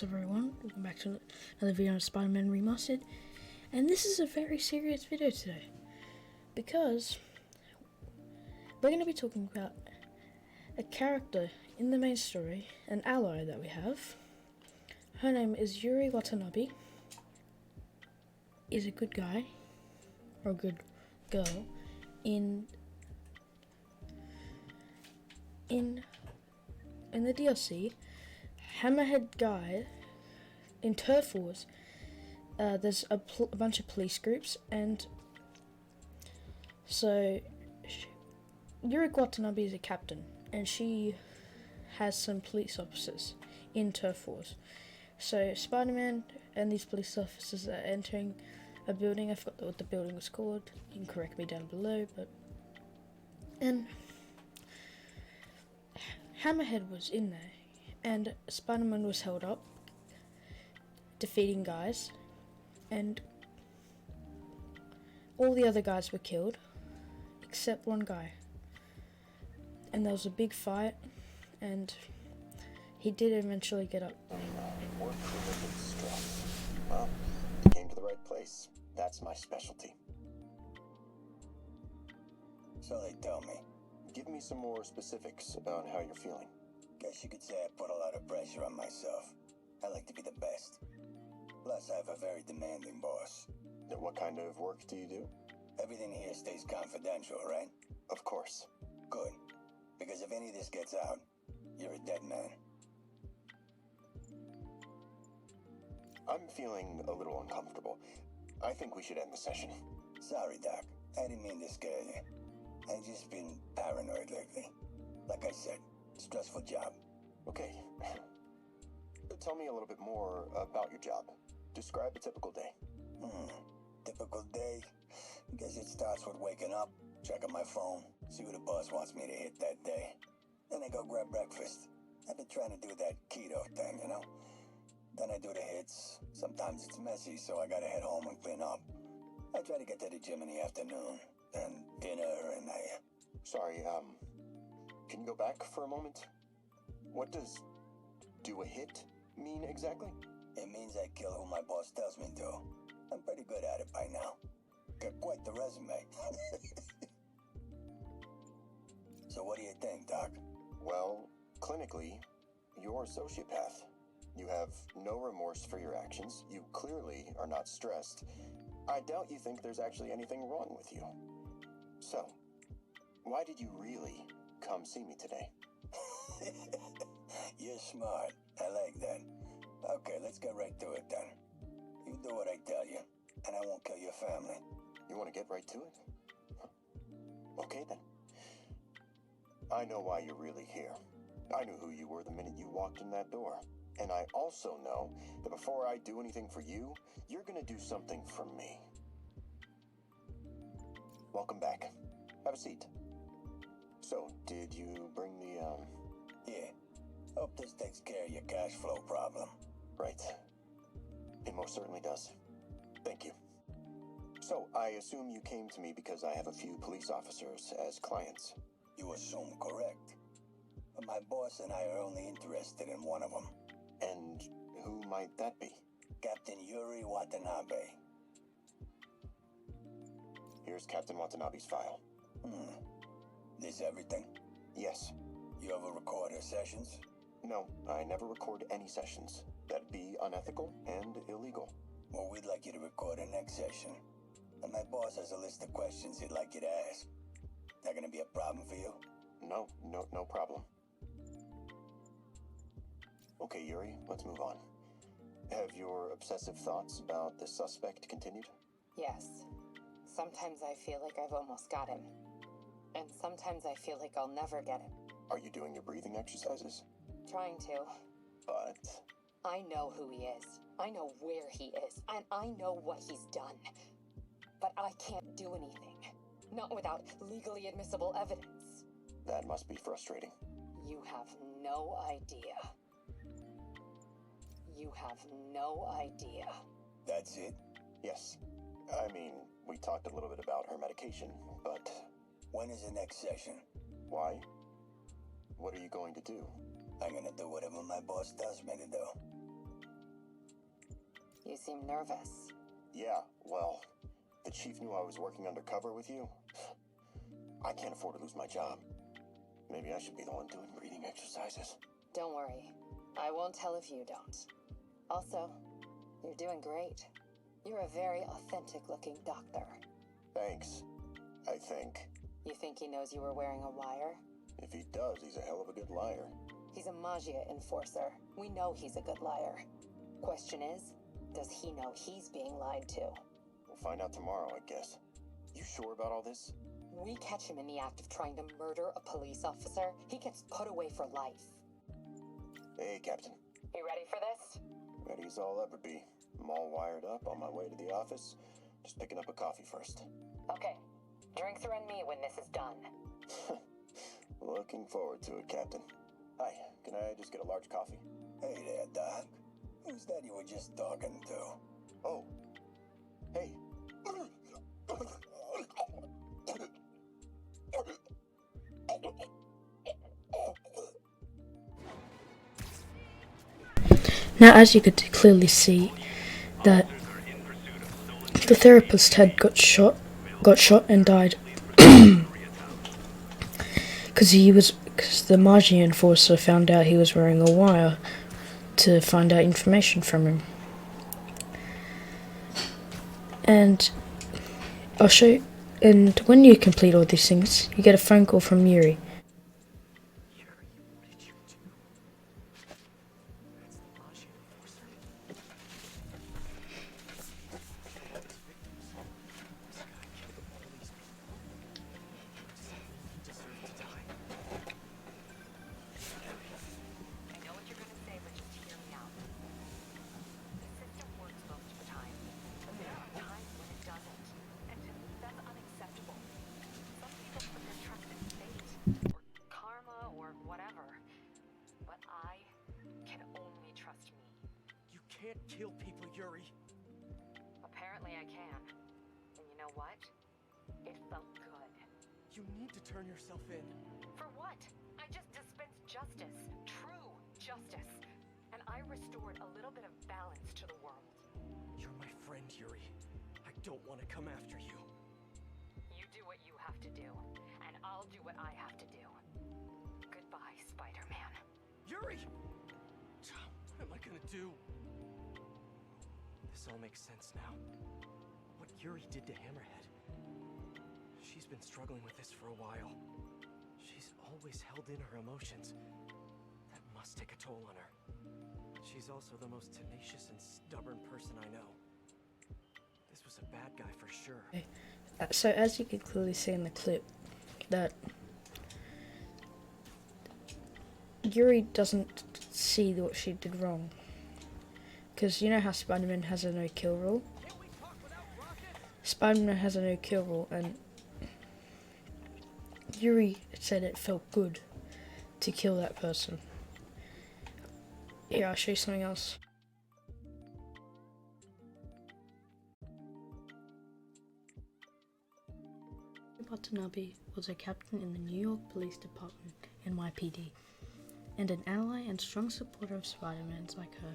Everyone, welcome back to another video on Spider-Man Remastered, and this is a very serious video today because we're going to be talking about a character in the main story, an ally that we have. Her name is Yuri Watanabe. Is a good guy or a good girl in the DLC. Hammerhead guy in Turf Wars. There's a bunch of police groups, and so Yuri Watanabe is a captain, and she has some police officers in Turf Wars. So Spider-Man and these police officers are entering a building. I forgot what the building was called. You can correct me down below, and Hammerhead was in there. And Spider-Man was held up, defeating guys, and all the other guys were killed, except one guy. And there was a big fight, and he did eventually get up. Work-related stress. Well, you came to the right place. That's my specialty. So they tell me. Give me some more specifics about how you're feeling. Guess you could say I put a lot of pressure on myself. I like to be the best. Plus, I have a very demanding boss. And what kind of work do you do? Everything here stays confidential, right? Of course. Good. Because if any of this gets out, you're a dead man. I'm feeling a little uncomfortable. I think we should end the session. Sorry, Doc. I didn't mean to scare you. I've just been paranoid lately. Like I said, stressful job. Okay. Tell me a little bit more about your job. Describe a typical day. Typical day? Guess it starts with waking up, checking my phone, see what the boss wants me to hit that day. Then I go grab breakfast. I've been trying to do that keto thing, you know? Then I do the hits. Sometimes it's messy, so I gotta head home and clean up. I try to get to the gym in the afternoon, then dinner, and Sorry, can you go back for a moment? What does do a hit mean exactly? It means I kill who my boss tells me to. I'm pretty good at it by now. Got quite the resume. So what do you think, Doc? Well, clinically, you're a sociopath. You have no remorse for your actions. You clearly are not stressed. I doubt you think there's actually anything wrong with you. So, why did you really come see me today? You're smart. I like that. Okay, let's get right to it then. You do what I tell you, and I won't kill your family. You want to get right to it? Okay then. I know why you're really here. I knew who you were the minute you walked in that door. And I also know that before I do anything for you, you're gonna do something for me. Welcome back. Have a seat. So, did you bring the, Yeah. Hope this takes care of your cash flow problem. Right. It most certainly does. Thank you. So, I assume you came to me because I have a few police officers as clients. You assume correct. But my boss and I are only interested in one of them. And who might that be? Captain Yuri Watanabe. Here's Captain Watanabe's file. This everything? Yes. You ever record her sessions? No, I never record any sessions. That'd be unethical and illegal. Well, we'd like you to record her next session. And my boss has a list of questions he'd like you to ask. That gonna be a problem for you? No problem. Okay, Yuri, let's move on. Have your obsessive thoughts about the suspect continued? Yes. Sometimes I feel like I've almost got him. And sometimes I feel like I'll never get him. Are you doing your breathing exercises? Trying to. But... I know who he is. I know where he is. And I know what he's done. But I can't do anything. Not without legally admissible evidence. That must be frustrating. You have no idea. You have no idea. That's it? Yes. I mean, we talked a little bit about her medication, but... When is the next session? Why? What are you going to do? I'm gonna do whatever my boss tells me to do. seem nervous. Yeah, well, the chief knew I was working undercover with you. I can't afford to lose my job. Maybe I should be the one doing breathing exercises. Don't worry. I won't tell if you don't. Also, you're doing great. You're a very authentic-looking doctor. Thanks, I think. You think he knows you were wearing a wire? If he does, he's a hell of a good liar. He's a Magia enforcer. We know he's a good liar. Question is, does he know he's being lied to? We'll find out tomorrow, I guess. You sure about all this? We catch him in the act of trying to murder a police officer, he gets put away for life. Hey, Captain. You ready for this? Ready as I'll ever be. I'm all wired up on my way to the office. Just picking up a coffee first. Okay. Drinks are on me when this is done. Looking forward to it, Captain. Hi, can I just get a large coffee? Hey there, Doc. Who's that you were just talking to? Oh. Hey. Now, as you could clearly see, that the therapist had got shot and died because the Magia enforcer found out he was wearing a wire to find out information from him. And I'll show you. And when you complete all these things, you get a phone call from Yuri. Can't kill people, Yuri. Apparently I can. And you know what? It felt good. You need to turn yourself in. For what? I just dispensed justice. True justice. And I restored a little bit of balance to the world. You're my friend, Yuri. I don't want to come after you. You do what you have to do, and I'll do what I have to do. Goodbye, Spider-Man. Yuri! What am I gonna do? This all makes sense now. What Yuri did to Hammerhead. She's been struggling with this for a while. She's always held in her emotions. That must take a toll on her. But she's also the most tenacious and stubborn person I know. This was a bad guy for sure. So as you can clearly see in the clip, that Yuri doesn't see what she did wrong. Because you know how Spider-Man has a no-kill rule? Spider-Man has a no-kill rule, and Yuri said it felt good to kill that person. Here, I'll show you something else. Watanabe was a captain in the New York Police Department, NYPD, and an ally and strong supporter of Spider-Man's like her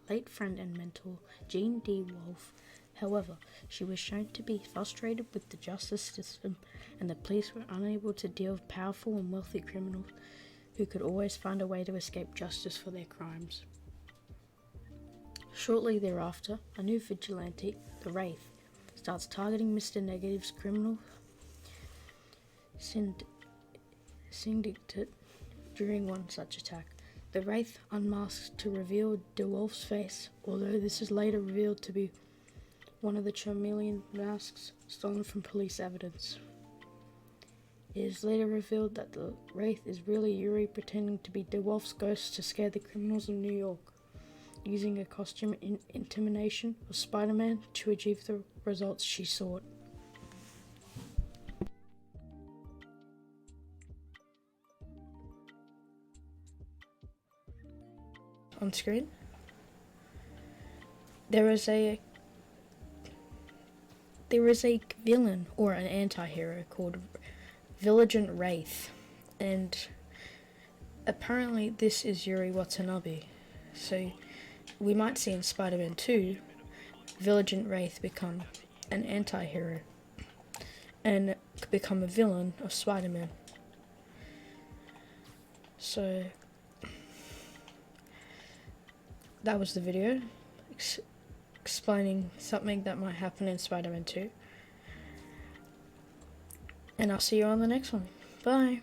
late friend and mentor, Jean D. Wolfe. However, she was shown to be frustrated with the justice system, and the police were unable to deal with powerful and wealthy criminals who could always find a way to escape justice for their crimes. Shortly thereafter, a new vigilante, the Wraith, starts targeting Mr. Negative's criminal syndicate during one such attack. The Wraith unmasks to reveal DeWolf's face, although this is later revealed to be one of the chameleon masks stolen from police evidence. It is later revealed that the Wraith is really Yuri pretending to be DeWolf's ghost to scare the criminals of New York, using a costume intimidation of Spider-Man to achieve the results she sought. On screen, there is a villain or an anti-hero called Vigilant Wraith, and apparently this is Yuri Watanabe. So we might see in Spider-Man 2 Vigilant Wraith become an anti-hero and become a villain of Spider-Man. So that was the video explaining something that might happen in Spider-Man 2. And I'll see you on the next one. Bye.